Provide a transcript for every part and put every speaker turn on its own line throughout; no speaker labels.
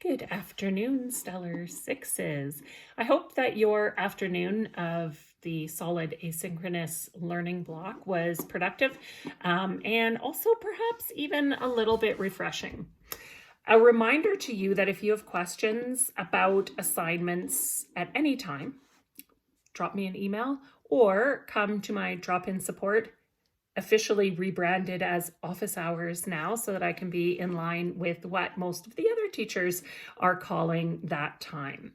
Good afternoon, Stellar Sixes. I hope that your afternoon of the solid asynchronous learning block was productive and also perhaps even a little bit refreshing. A reminder to you that if you have questions about assignments at any time, drop me an email or come to my drop-in support, officially rebranded as office hours now, so that I can be in line with what most of the other teachers are calling that time.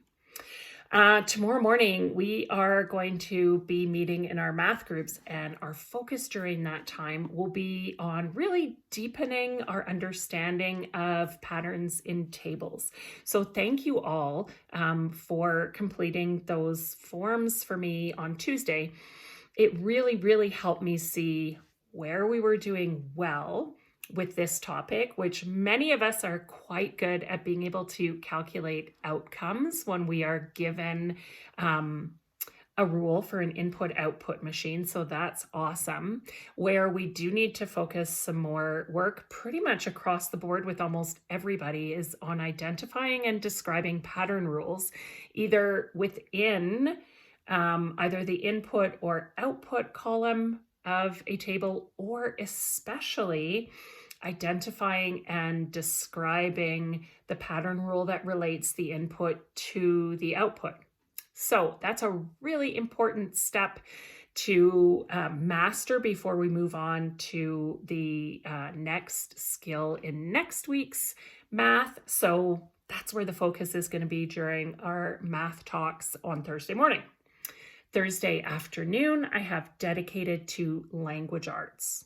Tomorrow morning, we are going to be meeting in our math groups, and our focus during that time will be on really deepening our understanding of patterns in tables. So thank you all for completing those forms for me on Tuesday. It really helped me see where we were doing well with this topic, which many of us are quite good at being able to calculate outcomes when we are given a rule for an input-output machine. So that's awesome. Where we do need to focus some more work pretty much across the board with almost everybody is on identifying and describing pattern rules, either within either the input or output column of a table, or especially identifying and describing the pattern rule that relates the input to the output. So that's a really important step to master before we move on to the next skill in next week's math. So that's where the focus is going to be during our math talks on Thursday morning. Thursday afternoon, I have dedicated to language arts.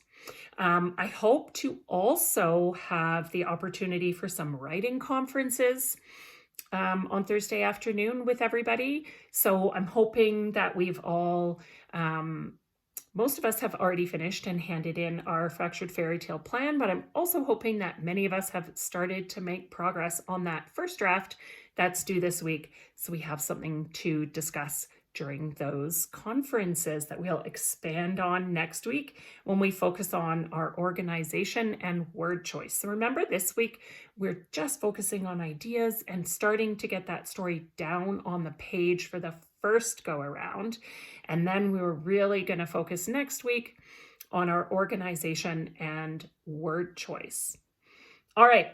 I hope to also have the opportunity for some writing conferences on Thursday afternoon with everybody. So I'm hoping that we've all, most of us have already finished and handed in our Fractured Fairy Tale plan, but I'm also hoping that many of us have started to make progress on that first draft that's due this week. So we have something to discuss during those conferences that we'll expand on next week when we focus on our organization and word choice. So remember, this week we're just focusing on ideas and starting to get that story down on the page for the first go around. And then we were really going to focus next week on our organization and word choice. All right.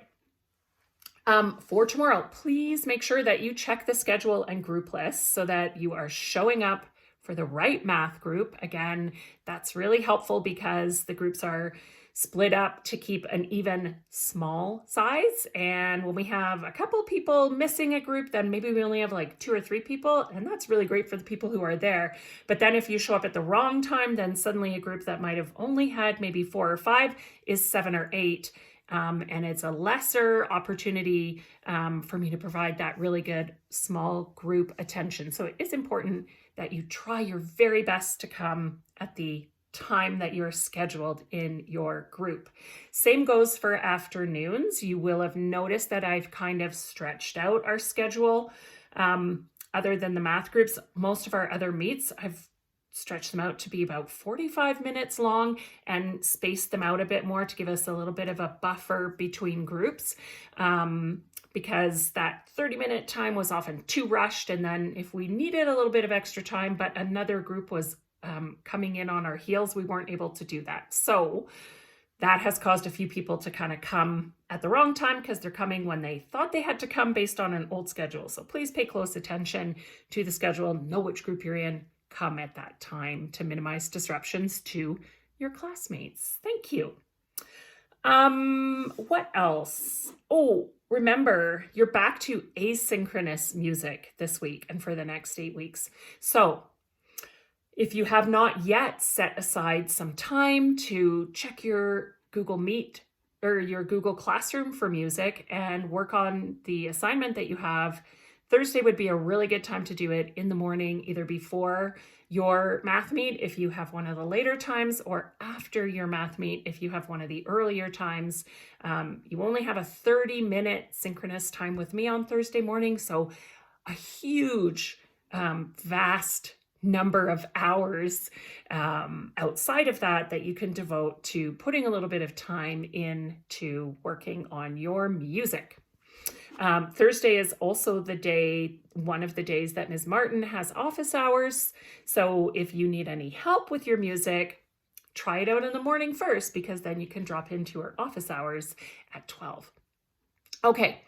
For tomorrow, please make sure that you check the schedule and group lists so that you are showing up for the right math group. Again, that's really helpful because the groups are split up to keep an even small size. And when we have a couple people missing a group, then maybe we only have like 2 or 3 people. And that's really great for the people who are there. But then if you show up at the wrong time, then suddenly a group that might have only had maybe 4 or 5 is 7 or 8. And it's a lesser opportunity for me to provide that really good small group attention. So it is important that you try your very best to come at the time that you're scheduled in your group. Same goes for afternoons. You will have noticed that I've kind of stretched out our schedule. Other than the math groups, most of our other meets, I've stretch them out to be about 45 minutes long and space them out a bit more to give us a little bit of a buffer between groups, because that 30-minute time was often too rushed. And then if we needed a little bit of extra time, but another group was coming in on our heels, we weren't able to do that. So that has caused a few people to kind of come at the wrong time because they're coming when they thought they had to come based on an old schedule. So please pay close attention to the schedule, know which group you're in, come at that time to minimize disruptions to your classmates. Thank you. What else? Oh, remember, you're back to asynchronous music this week and for the next 8 weeks. So if you have not yet set aside some time to check your Google Meet or your Google Classroom for music and work on the assignment that you have, Thursday would be a really good time to do it in the morning, either before your math meet if you have one of the later times, or after your math meet if you have one of the earlier times. You only have a 30-minute synchronous time with me on Thursday morning, so a huge, vast number of hours outside of that you can devote to putting a little bit of time into working on your music. Thursday is also one of the days that Ms. Martin has office hours. So if you need any help with your music, try it out in the morning first, because then you can drop into her office hours at 12. Okay.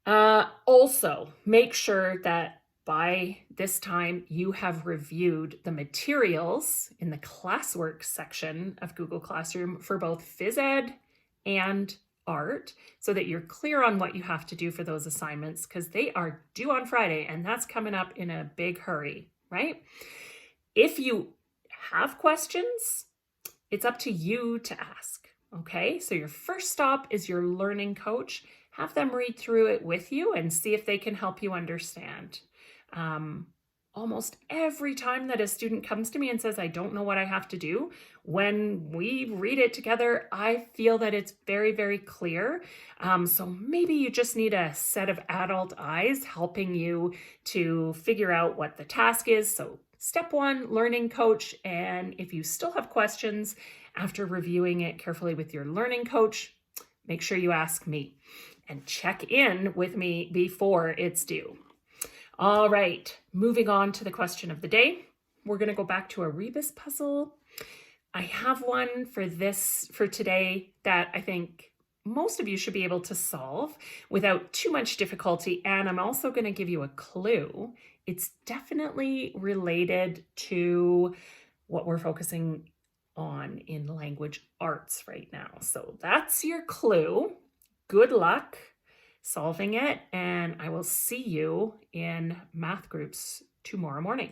Also, make sure that by this time you have reviewed the materials in the classwork section of Google Classroom for both phys ed and art, so that you're clear on what you have to do for those assignments, because they are due on Friday and that's coming up in a big hurry, right? If you have questions, it's up to you to ask, okay? So your first stop is your learning coach. Have them read through it with you and see if they can help you understand. Almost every time that a student comes to me and says, I don't know what I have to do, when we read it together, I feel that it's very, very clear. So maybe you just need a set of adult eyes helping you to figure out what the task is. So step one, learning coach. And if you still have questions after reviewing it carefully with your learning coach, make sure you ask me and check in with me before it's due. All right, moving on to the question of the day. We're going to go back to a rebus puzzle. I have one for today that I think most of you should be able to solve without too much difficulty. And I'm also going to give you a clue. It's definitely related to what we're focusing on in language arts right now. So that's your clue. Good luck solving it, and I will see you in math groups tomorrow morning.